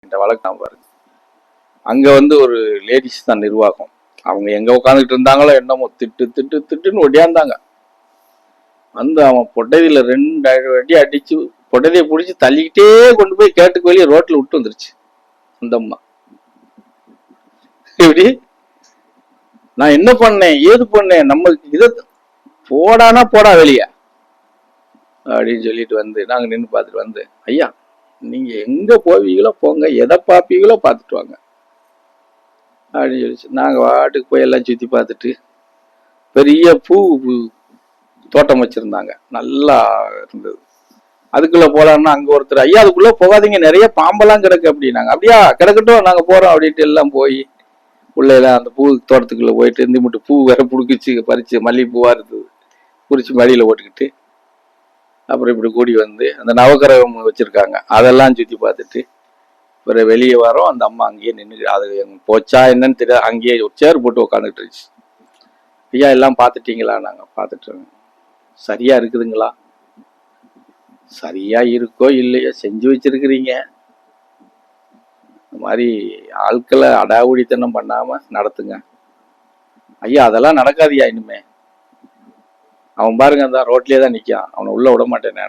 இந்த வழக்கம் பாருங்க. அங்க ஒரு லேடிஸ் தான் நிர்வாகம். அவங்க எங்க உட்காந்துட்டு இருந்தாங்களோ என்னமோ திட்டுன்னு ஒடியாந்தாங்க. அவன் பொட்டதியில 2 அடி அடிச்சு பொட்டதையை பிடிச்சி தள்ளிக்கிட்டே கொண்டு போய் கேட்டுக்கு வெளியே ரோட்ல விட்டு வந்துருச்சு அந்த அம்மா. இப்படி நான் என்ன பண்ணேன் ஏது பண்ணேன், நம்ம இதை போடானா போடா வெளியா அப்படின்னு சொல்லிட்டு நாங்க நின்று பார்த்துட்டு ஐயா நீங்க எங்க போவீங்களோ போங்க, எதை பார்ப்பீங்களோ பார்த்துட்டு வாங்க அப்படின்னு சொல்லிச்சு. நாங்க வாட்டுக்கு போய் எல்லாம் சுத்தி பார்த்துட்டு பெரிய பூ தோட்டம் வச்சிருந்தாங்க, நல்லா இருந்தது. அதுக்குள்ள போலாம்னா அங்க ஒருத்தர் ஐயா அதுக்குள்ள போகாதீங்க நிறைய பாம்பெல்லாம் கிடக்கு அப்படின்னாங்க. அப்படியா கிடக்கட்டும் நாங்க போறோம் அப்படின்ட்டு எல்லாம் போய் உள்ள எல்லாம் அந்த பூ தோட்டத்துக்குள்ள போயிட்டு இந்த மட்டும் பூ வேற புடுக்கிச்சு பறிச்சு மல்லிகைப்பூவா இருந்தது குறிச்சு மடியில ஓட்டுக்கிட்டு அப்புறம் இப்படி கூடி அந்த நவக்கிரகம் வச்சிருக்காங்க அதெல்லாம் சுத்தி பார்த்துட்டு பிறகு வெளியே வரோம். அந்த அம்மா அங்கேயே நின்று அது போச்சா என்னன்னு தெரியாது, அங்கேயே ஒரு சேர் போட்டு உட்காந்துட்டு இருந்துச்சு. ஐயா எல்லாம் பார்த்துட்டீங்களா? நாங்க பார்த்துட்டு சரியா இருக்குதுங்களா? சரியா இருக்கோ இல்லையோ செஞ்சு வச்சிருக்கிறீங்க, இந்த மாதிரி ஆட்களை அடாவுடித்தனம் பண்ணாம நடத்துங்க. ஐயா அதெல்லாம் நடக்காதியா இனிமே. அவன் பாருங்க அந்த ரோட்லயே தான் நிக்கான், அவனை உள்ள விட மாட்டேன்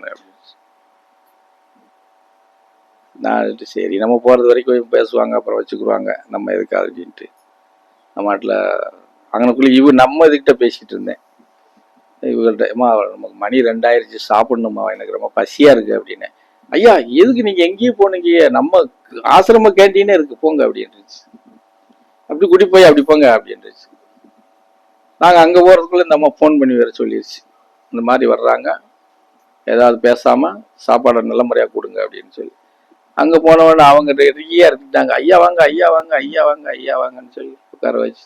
நான் சரி நம்ம போறது வரைக்கும் பேசுவாங்க அப்புறம் வச்சுக்குருவாங்க நம்ம எதுக்காது அப்படின்ட்டு நம்ம நாட்டில் அங்கனக்குள்ள நம்ம இதுகிட்ட பேசிட்டு இருந்தேன் இவங்கள்ட்ட. நமக்கு மணி 2 ஆயிடுச்சு சாப்பிடணுமா, எனக்கு ரொம்ப பசியா இருக்கு அப்படின்னு. ஐயா எதுக்கு நீங்க எங்கேயும் போனீங்க, நம்ம ஆசிரம கேண்டீனே இருக்கு போங்க அப்படின்னுச்சு. அப்படி கூட்டி போய் அப்படி போங்க அப்படின்னுச்சு. நாங்க அங்க போறதுக்குள்ள இந்த அம்மா போன் பண்ணி வேற சொல்லிடுச்சு, இந்த மாதிரி வர்றாங்க ஏதாவது பேசாம சாப்பாடு நல்ல முறையா கொடுங்க அப்படின்னு சொல்லி. அங்க போனவொடனே அவங்க ரெடியா இருந்துட்டாங்க, ஐயா வாங்க ஐயா வாங்க ஐயா வாங்க ஐயா வாங்கன்னு சொல்லி உட்கார வச்சு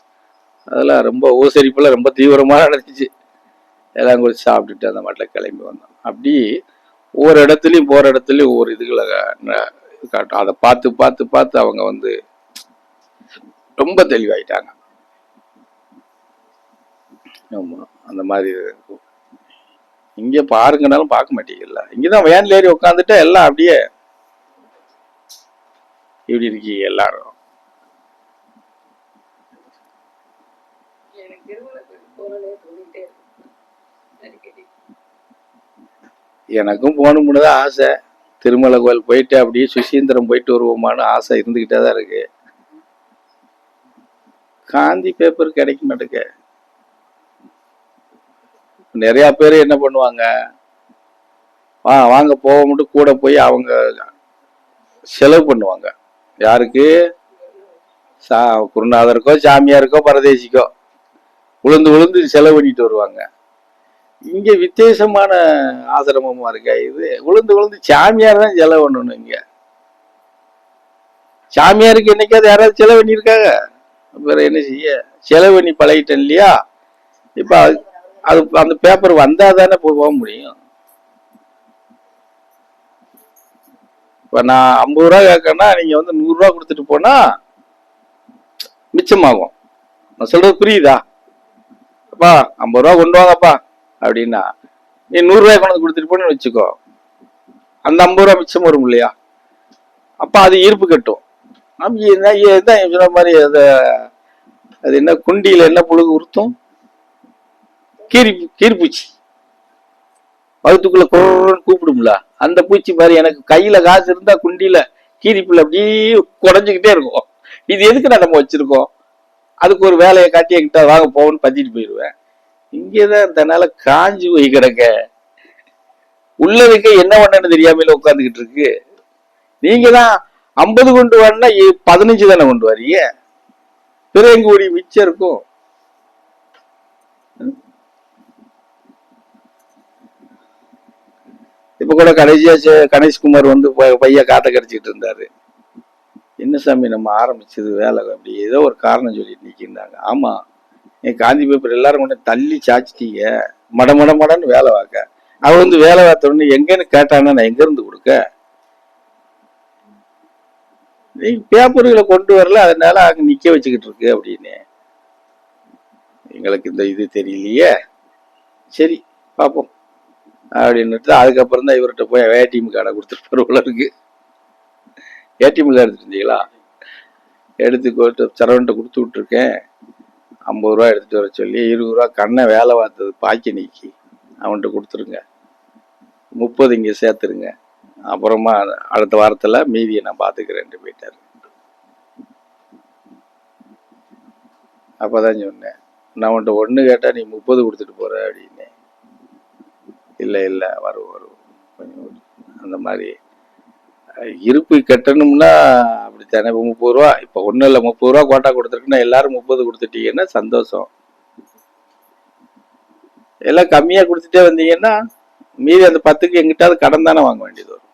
அதெல்லாம் ரொம்ப உபசரிப்புல ரொம்ப தீவிரமா நடந்துச்சு. எல்லாம் குறித்து சாப்பிட்டுட்டு அந்த மாட்டில் கிளம்பி வந்தோம். அப்படி ஒவ்வொரு இடத்துலையும் போற இடத்துலையும் ஒவ்வொரு இதுகளை காட்டும். அதை பார்த்து பார்த்து பார்த்து அவங்க ரொம்ப தெளிவாயிட்டாங்க. ஆமா அந்த மாதிரி இங்க பாருங்கனாலும் பார்க்க மாட்டீங்கல்ல, இங்கதான் வேன்ல ஏறி உட்காந்துட்டா எல்லாம் அப்படியே இப்படி இருக்கீங்க எல்லாரும். எனக்கும் போகணும்னு தான் ஆசை. திருமலை கோயில் போயிட்டு அப்படியே சுசீந்திரம் போயிட்டு வருவோமான்னு ஆசை இருந்துகிட்டே தான் இருக்கு. காந்தி பேப்பர் கிடைக்க மாட்டேங்க. நிறைய பேர் என்ன பண்ணுவாங்க, வாங்க போக மட்டும் கூட போய் அவங்க செலவு பண்ணுவாங்க. யாருக்கு? குருநாதருக்கோ சாமியாருக்கோ பரதேசிக்கோ உளுந்து செலவு பண்ணிட்டு வருவாங்க. இங்க வித்தியாசமான ஆசிரமமா இருக்கா இது. உளுந்து சாமியார் தான் செலவு பண்ணணும். இங்க சாமியாருக்கு என்னைக்காவது யாராவது செலவு பண்ணியிருக்காங்க? வேற என்ன செய்ய, செலவு பண்ணி பழகிட்டேன் இல்லையா. இப்ப அது அந்த பேப்பர் வந்தா தானே போக முடியும். இப்ப நான் 50 ரூபா கேட்கறேன்னா நீங்க 100 ரூபா கொடுத்துட்டு போனா மிச்சமாகும். நான் சொல்றது புரியுதா? அப்பா 50 ரூபா கொண்டு வாங்கப்பா அப்படின்னா நீ 100 ரூபாய் கொண்டு கொடுத்துட்டு போன்னு வச்சுக்கோ, அந்த 50 ரூபா மிச்சம் வரும் இல்லையா. அப்ப அது ஈர்ப்பு கட்டும். சொன்ன மாதிரி அது என்ன குண்டியில என்ன புழுகு உறுத்தும், கீரிப்பூச்சி வகுத்துக்குள்ள குரன்னு கூப்பிடும்ல, அந்த பூச்சி மாதிரி எனக்கு கையில காசு இருந்தா குண்டியில கீரிப்புல அப்படியே குறைஞ்சுக்கிட்டே இருக்கும். இது எதுக்கு நம்ம வச்சிருக்கோம்? அதுக்கு ஒரு வேலையை காட்டி என்கிட்ட வாங்க போவோன்னு பத்திட்டு போயிடுவேன். இங்கேதான் தன்னால காஞ்சி போய் கிடக்க உள்ளதுக்கு என்ன பண்ணு தெரியாமல உட்காந்துக்கிட்டு இருக்கு. நீங்க தான் 50 கொண்டு வரனா 15 தானே கொண்டு வரீங்க, பிறகு எங்க கூடிய மிச்சம் இருக்கும். இப்ப கூட கடைசியா கணேஷ்குமார் பைய காத்த கடிச்சிட்டு இருந்தாரு. என்ன சாமி நம்ம ஆரம்பிச்சது வேலை அப்படி ஏதோ ஒரு காரணம் சொல்லிட்டு நிக்கின்றாங்க. ஆமா காந்தி பேப்பர் எல்லாரும் கொண்டு தள்ளி சாச்சிட்டீங்க, மடன்னு வேலை வாக்க. அவன் வேலை வார்த்தோன்னு எங்கன்னு கேட்டானா நான் எங்க இருந்து கொடுக்க? நீ பேப்பர்களை கொண்டு வரல, அதனால அங்க நிக்க வச்சுக்கிட்டு இருக்கு அப்படின்னு. எங்களுக்கு இந்த இது தெரியலையே, சரி பார்ப்போம் அப்படின்னுட்டு அதுக்கப்புறம் தான் இவர்கிட்ட போய் ஏடிஎம் கார்டை கொடுத்துட்டு போல இருக்கு. ஏடிஎம்ல எடுத்துட்டு இருந்தீங்களா? எடுத்து சரவண்ட கொடுத்து விட்டுருக்கேன், 50 ரூபா எடுத்துட்டு வர சொல்லி. 20 ரூபா கண்ணை வேலை பார்த்தது பாக்கி நீக்கி அவன்கிட்ட கொடுத்துருங்க, 30 இங்கே சேர்த்துருங்க, அப்புறமா அடுத்த வாரத்தில் மீதியை நான் பார்த்துக்கிறேன்ட்டு போயிட்டாரு. அப்போதான் சொன்னேன், நான் உன்ட்ட 1 கேட்டால் நீ 30 கொடுத்துட்டு போற அப்படின்னு. இல்லை வரும் கொஞ்சம் அந்த மாதிரி இருப்பு கட்டணும்னா அப்படித்தானே. இப்போ 30 ரூபா, இப்போ ஒன்றும் இல்லை, 30 ரூபா கோட்டா கொடுத்துருக்குன்னா எல்லாரும் 30 கொடுத்துட்டீங்கன்னா சந்தோஷம். எல்லாம் கம்மியாக கொடுத்துட்டே வந்தீங்கன்னா மீதி அந்த 10க்கு எங்கிட்டாவது கடன் தானே வாங்க வேண்டியது வரும்.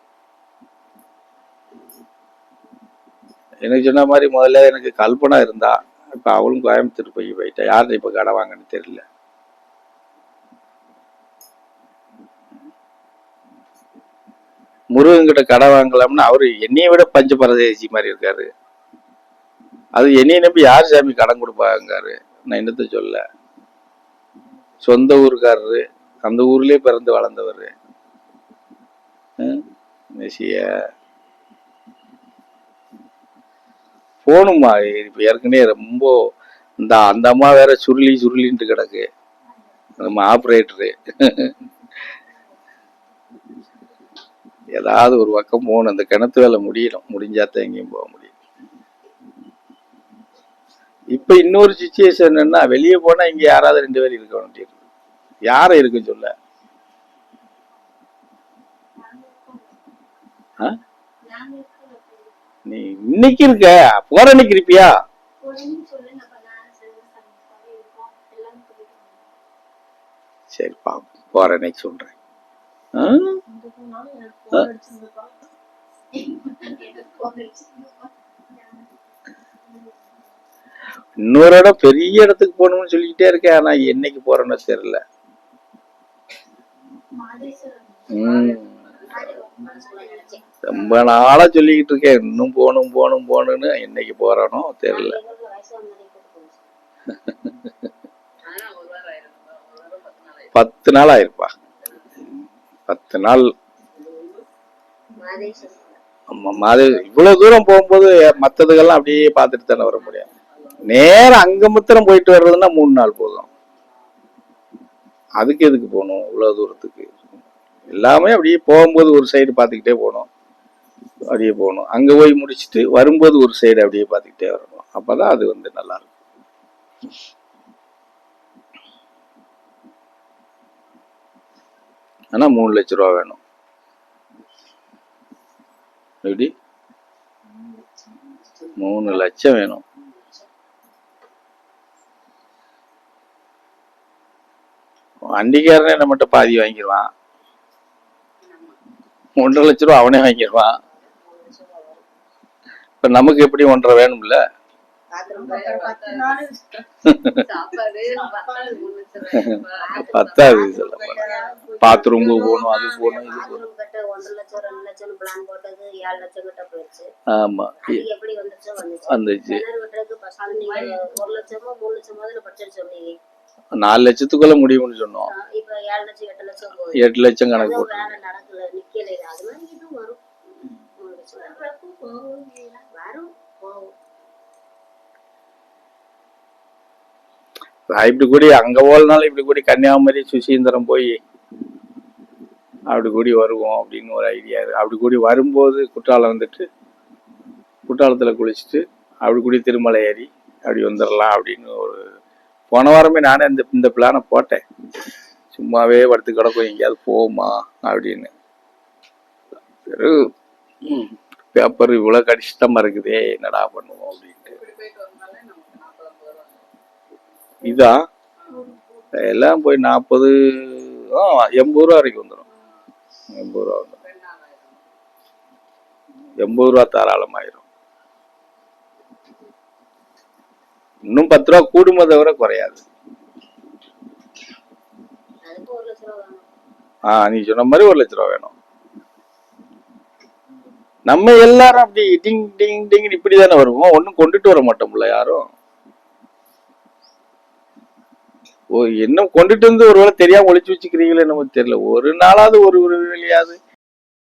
எனக்கு சொன்ன மாதிரி முதல்ல எனக்கு கல்பனா இருந்தா, இப்போ அவளும் கோயம்புத்தூர் போயிட்டா. யார்கிட்ட இப்போ கடன் வாங்கன்னு தெரியல. முருகன் கிட்ட கடை வாங்கலாம்னா அவரு என்னைய விட பஞ்ச பரதேசி மாதிரி இருக்காரு. அது என்னைய நம்பி யார் சாமி கடன் கொடுப்பாங்காரு. நான் என்னத்த சொல்ல, சொந்த ஊருக்காரரு, அந்த ஊர்லயே பிறந்து வளர்ந்தவர். போகணுமா? இப்ப ஏற்கனவே ரொம்ப அந்த அம்மா வேற சுருளின்ட்டு கிடக்கு, நம்ம ஆப்ரேட்டரு. ஏதாவது ஒரு பக்கம் போகணும், அந்த கிணத்து வேலை முடியணும், முடிஞ்சாதான் எங்கேயும் போக முடியும். இப்ப இன்னொரு சிச்சுவேஷன் என்னன்னா, வெளியே போனா இங்க யாராவது 2 பேர் இருக்க வேண்டியது. யார இருக்கு சொல்ல? நீ இன்னைக்கு இருக்க, போற அன்னைக்கு இருப்பியா? சரி பாப்போம், போற அன்னைக்கு சொல்றேன். இன்னொரு இடம், பெரிய இடத்துக்கு போகணும்னு சொல்லிக்கிட்டே இருக்கேன், ஆனா என்னைக்கு போறேன்னு தெரியல. ரொம்ப நாளா சொல்லிக்கிட்டு இருக்கேன், இன்னும் போகணும்னு. என்னைக்கு போறானோ தெரியல. பத்து நாள் ஆயிருப்பா, 10 நாள். இவ்வளவு தூரம் போகும்போது மத்ததுக்கெல்லாம் அப்படியே பார்த்துட்டு தானே வர முடியும். நேரம் அங்க முத்திரம் போயிட்டு வர்றதுன்னா 3 நாள் போதும். அதுக்கு எதுக்கு போகணும் இவ்வளவு தூரத்துக்கு? எல்லாமே அப்படியே போகும்போது ஒரு சைடு பார்த்துக்கிட்டே போகணும், அப்படியே போகணும். அங்க போய் முடிச்சுட்டு வரும்போது ஒரு சைடு அப்படியே பார்த்துக்கிட்டே வரணும். அப்பதான் அது நல்லா இருக்கும். ஆனா 3 லட்சம் ரூபா வேணும். எப்படி? 3 லட்சம் வேணும். வண்டிக்காரனே நம்மகிட்ட பாதி வாங்கிடுவான், 1.5 லட்சம் ரூபா அவனே வாங்கிடுவான். இப்ப நமக்கு எப்படி 1.5 வேணும்ல? பத்தாது. பாத்ரூம் போகணும், அது போகணும், இது போகணும். ஆமா வந்துச்சு. 4 லட்சத்துக்குள்ள முடியும்னு சொன்னோம். 8 லட்சம் கணக்கு போட்டு இப்படி கூடி அங்க போலனாலும் இப்படி கூடி கன்னியாகுமரி சுசீந்திரம் போய் அப்படி கூடி வருவோம் அப்படின்னு ஒரு ஐடியா இருக்கு. அப்படி கூடி வரும்போது குற்றாலம் வந்துட்டு குற்றாலத்துல குளிச்சுட்டு அப்படி கூடி திருமலை ஏறி அப்படி வந்துடலாம் அப்படின்னு ஒரு போன வாரமே நானே இந்த பிளானை போட்டேன். சும்மாவே படுத்து கிடக்கும், எங்கேயாவது போகுமா அப்படின்னு. பேப்பர் இவ்வளவு கடிஷ்டமா இருக்குதே, என்னடா பண்ணுவோம் அப்படின்ட்டு. இதான் எல்லாம் போய் 40 80 ரூபா வரைக்கும் வந்துடும். 80 ரூபா வந்துடும். 80 ரூபா தாராளமாயிரும். இன்னும் 10 ரூபா கூடுமே தவிர குறையாது. நீ சொன்ன மாதிரி 1 லட்சம் ரூபா வேணும். நம்ம எல்லாரும் அப்படி டிங் டிங் டிங் இப்படிதானே வருவோம், ஒன்னும் கொண்டுட்டு வர மாட்டோம்ல யாரும். என்ன கொண்டுட்டு வந்து ஒருவேளை தெரியாம ஒளிச்சு வச்சுக்கிறீங்களே நமக்கு தெரியல. ஒரு நாளாவது ஒரு வெளியாவது